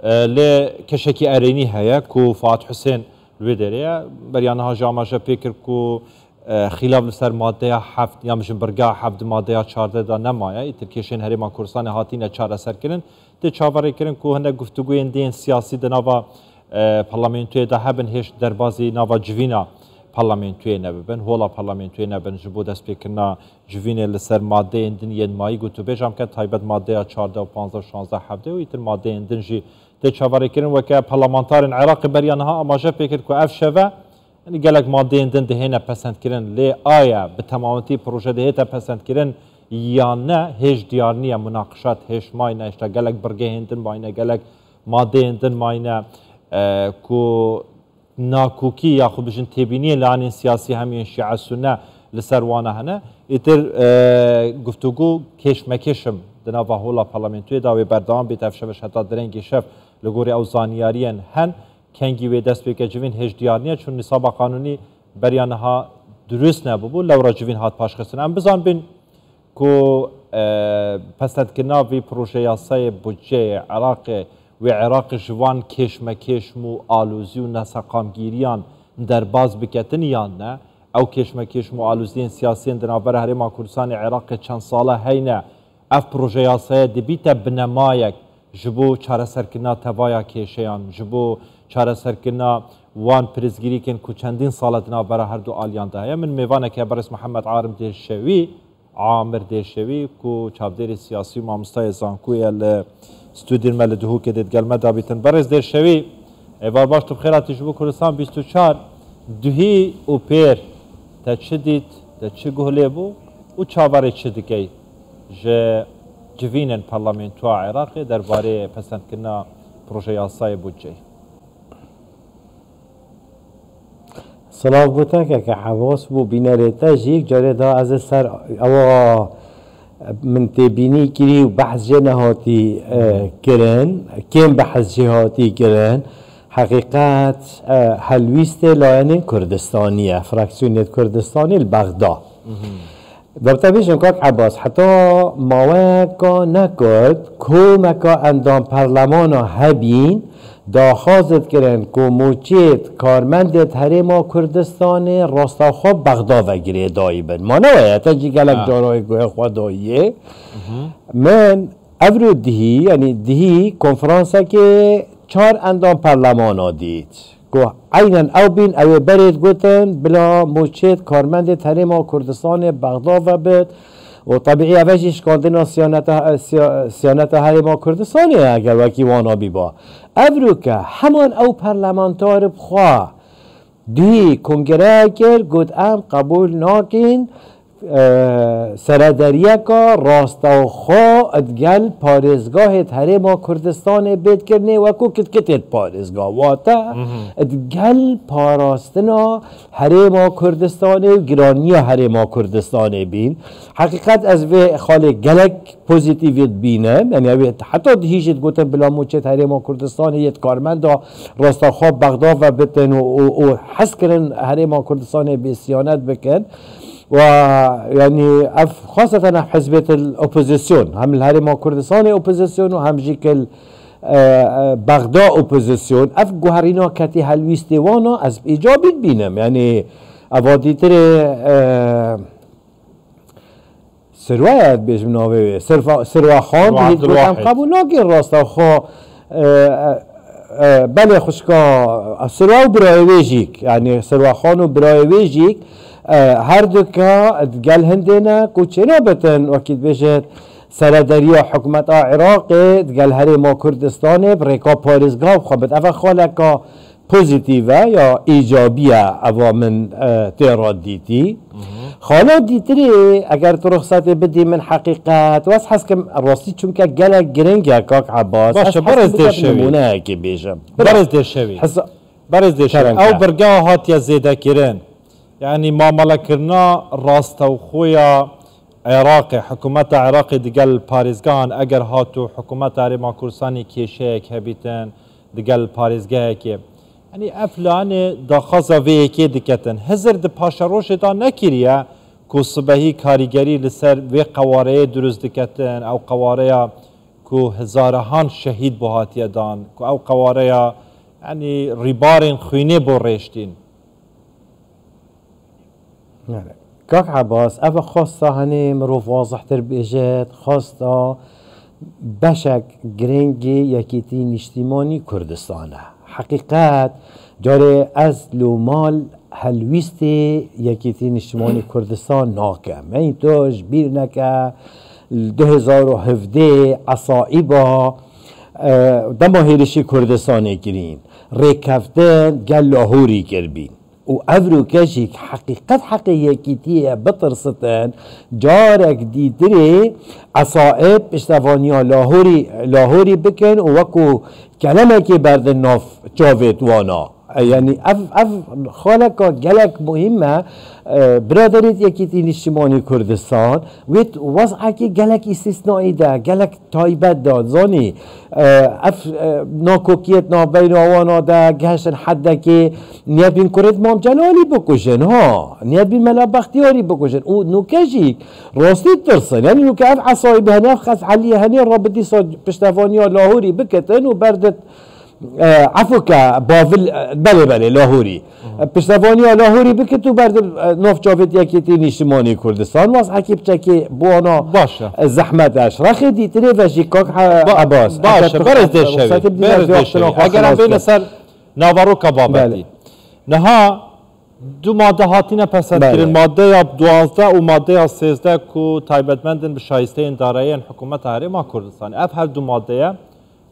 ل كشكي اريني هيا كو فؤاد حسين الودريه بريانها جامعه فكر كو خلاف لسر ماده حفت یا مش برگا حفت ماده 14 دا نمایه ترکیشن هریما کورسان هاتینه 4 سر کردن ته چاوره کردن کو هنده گفتگوی دین سیاسی د نوا پارلمانتوی دا هبن هیچ دربازی نوا جوینا پارلمانتوی نبن هولا پارلمانتوی نبن جبود اس فکرنا جوینه لسر ماده اندن ین مای گوتو بجام که تایبت ماده 14 و 15 و 16 حفته و ایتر ماده اندن جی ته چاوره کردن وکه پارلمانتارن عراق بریانها اماجه فکر کو اف شوه يعني قالك مادين دن دهينا پسند كرن لي آية بتمامتي پروژه دهيتا پسند كرن یا نه هیچ دیار نیه مناقشات هیچ ماینه اشتا قالك برگه هندن ماینه قالك مادين دن ماینه كو ناكوكي یا خو بجن تبينيه لانين سياسي همين شيعة سنة لسروانه هنا اتر گفتگو كيش مكيشم دناوا هولا پارلمنتوی داوی بردام بيتفشبش حتى درنگي شف لغوري او زانياريين هن کنگی و دست به کجوین هیچ دیار نیه چون نصاب قانونی بریانها درست نبود لورا جوین هات پاش خستن ام بزن بین کو پسند کنا وی پروژه یاسای بودجه عراق و عراق جوان کشمکش مو آلوزی و نسقامگیریان در باز بکتن یا نه او کشمکش مو آلوزی سیاسی در نابر هرما کردستان عراق چند ساله هینه اف پروژه یاسای دبیت بنمایک جبو چاره سرکنا توایا کشیان جبو چاره سرکنا وان پرزگیری کن کو چندین سالت نابرا هر دو آلیان ده من میوانه که برس محمد عامر دیشوی کو چابدری سیاسی مامستای زانکوی ال استودیر مل دهو که دید گلمه دابیتن برس دیشوی ایوار باش تو بخیراتی جبو کردستان 24 دوهی او پیر تا چه دید تا چه گهله بو و چاوره چه دکی جه جوینن پارلمانتو عراقی درباره پسند کنا پروژه یاسای بودجه سلام گوته که حواس بو بینریتا جیک جاره دا از سر او من تبینی کری و بحث جنهاتی کرن کم بحث جهاتی کرن حقیقت حلویست لاین کردستانیه فراکسیونیت کردستانی البغدا دبتا بیشم که عباس حتی ماوکا نکرد کومکا اندام پارلمانا هبین داخازت کرن که موچیت کارمندت هریما کردستان راستاخواب بغدا وگیره دایی بن ما نویه تا جی گلک دارای گوه خواه داییه من افرو دهی یعنی دهی کنفرانسه که 4 اندام پارلمانا دید که عینا او بین او برید گوتن بلا موچیت کارمندت هریما کردستان بغدا و بد و طبیعی اوجیش کاندینا سیانت هریما کردستانی اگر وکی وانا بی با افرو که همان او پرلمانتار بخواه دوی کنگره کرد گود ام قبول ناکین سردریه که راستا و خواه ادگل پارزگاه هریما کردستان بید کرنه وکو کتت پارزگاه واتا ادگل پاراستنا هریما کردستان و گرانی هریما کردستان بین حقیقت از وی خاله گلک پوزیتیویت بینم یعنی حتی دهیشت گوتن بلا موچت هریما کردستان یت کارمند راستا خواه بغداد و بتن و حس کرن هریما کردستان بسیانت بکن و يعني خاصة حزبية الأوبوزيسيون هم الهرم كردستان أوبوزيسيون وهم جيكل بغداد أوبوزيسيون أف جوهرينا كتي هالويستي وانا از إيجابي بينم يعني أفادي تري سروات بيش مناوي سروا خان بهيت قدام قبول ناكين راستا خو بله خوشكا سروا برايويجيك يعني سروا خان وبرايويجيك هر دو که گل هندینا کوچنا بتن وقتی بجد سردریا حکومت عراق گل هریما کردستان برکا پارزگاه خوابت اول خالکا پوزیتیوه یا ایجابیه اوا من تیراد دیتی خالا دیتری اگر تو رخصت بدی من حقیقت واس حس که راستی چون که گل گرنگه کاک عباس باشه برز دیشوی نمونه که بیشم برز دیشوی او برگاه هاتیا زیده کرن يعني معامله كرنا راستا وخويا عراقي حكومة عراقي دقل باريزغان اگر هاتو حكومة هرما كردستاني كيشيك هبيتن دقل باريزغاكي يعني افلان داخازا ويكي دكتن هزر د پاشروش دا نكريا كو صبحي كاريگري لسر وي قواري دروز دكتن او قواري کو هزارهان شهید بو هاتیه دان کو او قواره يعني ريبارين خوينه بو ريشتين كاك عباس أفا خاصة هني مروف واضح تربيجات خاصة بشك جرينجي يكيتي نشتيماني كردستانه حقيقات جاري از لو مال هلويستي يكيتي نشتيماني كردستان ناكا ما ينتوش بيرنكا 2017 عصائبا دما هيرشي كردستاني كرين ريكافتن قال لاهوري كربين و افرو كشيك حقيقية بطرستن جارك ديتري عصائب اشتفانيا لاهوري بكن ووكو كلمة برد الناف جاوت وانا يعني اف خالقا جلك مهمة برادريت يكيتي نشتماني كردستان ويت وضعكي جلك استثنائي ده جلك تايبت ده زاني اف ناكوكيت نابين وانا ده جهشن حده كي نياد بين كرد مام جلالي بكوشن ها نياد بين ملا بختياري بكوشن و نوكجيك راستي ترسن يعني نوك اف عصايب هناف خس علي هني رابطي صاد بشتفانيا لاهوري بكتن وبردت عفوكا بافل بله لاهوري پشتوانیا لاهوری بکتو برد نوف جاوید یکیتی نشتمانی کردستان واس حکی بچکی بوانا باشه زحمتش رخی دیتری وشی کاک عباس باشه برز دشوی اگر هم بین سر ناورو کبابتی نها دو ماده هاتین پسند کرن ماده یا 12 و ماده یا 13 کو تایبتمندن به شایسته این دارایی حکومت هرما کردستان اف هر دو ماده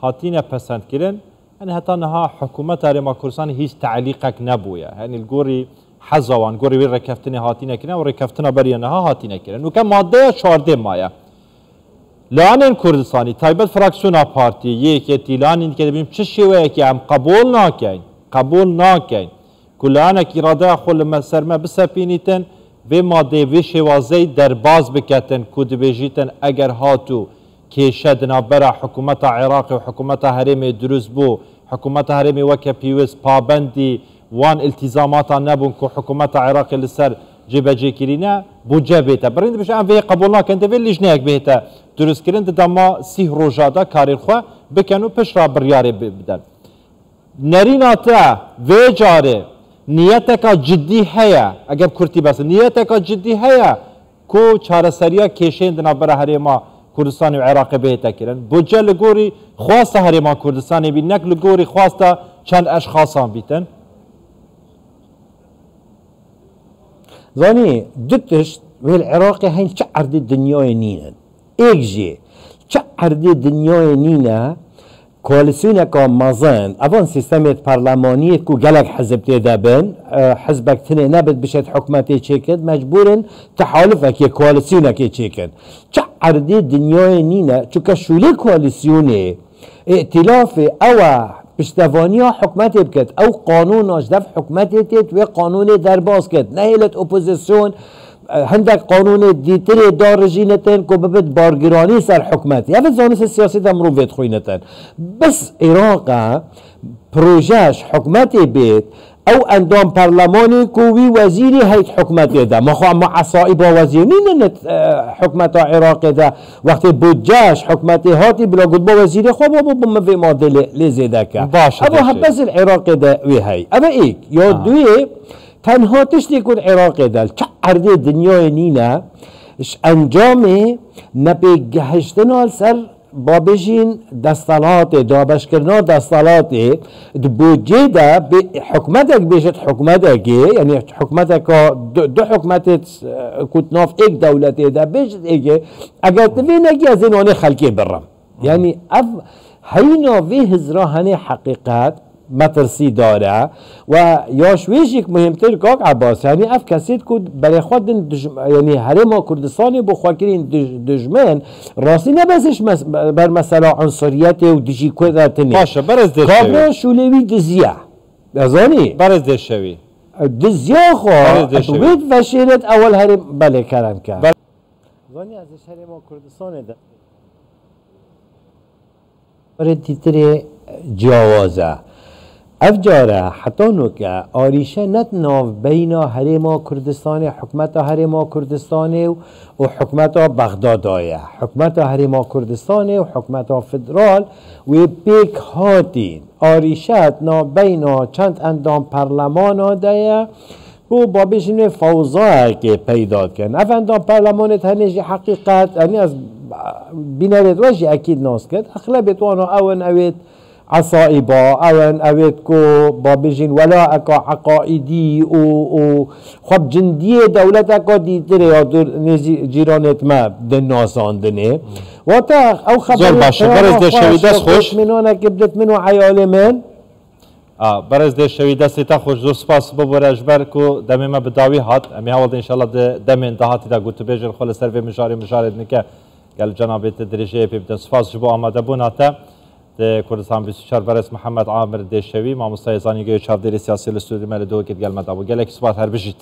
هاتین پسند کرن يعني حتى نها حكومة هرما كردستان هيش تعليقك نبويا يعني الجوري حزوان جوري وين ركفتني هاتينا كنا وركفتنا بريا نها هاتينا كنا وكان مادة شارده مايا لانن كردستاني تايبت فراكسيونا بارتي يك لانن كده بيم تشي ويك عم قبول ناكين كل انا كراده خل مسرما بسپینیتن و ماده و شوازی در باز بکتن کود بجیتن اگر هاتو کشد نابرا حکومت عراق و حکومت هرم دروز بو حکومت هرم وک پیوس پابندی وان التزامات نبون که حکومت عراق لسر جبهه کرینا بودجه بیتا برند بشه ام وی قبولنا کنده وی لجنه بیتا دروز کرند دما سی روزادا کاری خو بکنو پش را بریاره بدن نریناتا و جاره نیتک جدی هیا اگر کرتی بس نیتک جدی هیا کو چارەسەریە کێشەیەن دنابەرە هەرێما کوردستان و عێراق بێتە کرن بودجە لە گۆری خواستە هەرێما کوردستانی بی نەک لە گۆری خواستە چەند ئەشخاصان بیتن زاني دتش والعراق هين شعر دي الدنيا نينا ايجي شعر دي الدنيا نينا كواليسيون كمازن افون سيستمت برلمانيه كو جلك حزب تدابن حزبك تني نبت بشت حكومتي تشيكد مجبورن تحالفك كواليسيون كي تشيكد شعر دي الدنيا نينا شو كشولي كواليسيوني ائتلاف او پشتوانیا حکومت بکد او قانون اجدف حکومت تید و قانون درباز کد نهیلت اپوزیسیون هندک قانون دیتر دار رجینتن که ببید بارگرانی سر حکومت یا زانست سیاسی دمرو وید خوینتن بس عراق پروژهش حکومت بید او اندام پارلمانی کوی وزیری هیت حکومت ده ما خو اما عصایی با وزیر نین حکومت عراق ده وقتی بودجهش حکومت هاتی بلا گود با وزیری خو با موی ماده لزیده که اما حبس العراق ده وی هی اما ایک یا دوی تنها تشتی کن عراق ده چه عرض دنیای نینه انجام نپی گهشتنال سر با بجین دستالات دابش کردن دستالات بودجه ده به حکومتک بیشت حکومتک یعنی حکومتک دو حکومت کتناف یک دولت ده بیشت ایگه اگر توی نگی از اینانه خلقی برم یعنی اف هینا وی هزراهنه حقیقت مترسی داره و یاشویش یک مهمتر کاک عباس یعنی اف کسید کود برای خود یعنی هرما کردستانی بو خواکرین دجمن راستی نبسش بر مثلا عنصریت و دجی کودتنی باشه برز دشوی کابرا شولوی دزیه ازانی برز دشوی دزیه خواه وید وشیرت اول هرم بله کرم کرد ازانی ازش هرما کردستان ده برای تیتر جوازه افجاره حتی نوکه آریشه نتناف بین هرما کردستان حکمت هرما کردستان و حکمت بغداد آیا حکمت هرما کردستان و حکمت فدرال و پیک هاتین آریشه نا بین چند اندام پرلمان آده و با بشین فوضا که پیدا کن اف اندام پرلمان تنجی حقیقت یعنی از بینرد وجه اکید ناس کرد اغلبیت وانا اون اوید عصائبا اون اوید کو با بجین ولا اکا عقائدی و خب جندی دولت اکا دیتره یا دور جیرانت ما دن ناساندنه و تا او خبر زور باشه برز ده شویدست خوش منونه که بدت منو عیال من برز ده شویدستی تا خوش زور سپاس ببره اجبر کو دمی ما بداوی هات امی هاولد انشالله ده دمی انتهاتی دا گوتو بیجر خول سر و مجارد نکه قال جنابت درجه بيبدأ صفاس جبوا آماده بوناته ده كردستان 24 برس محمد عامر دشوی ماموستای زانیگه چاودری سیاسی الاستودیو مال دو کد قال مدابو قالك صفات هر بجيت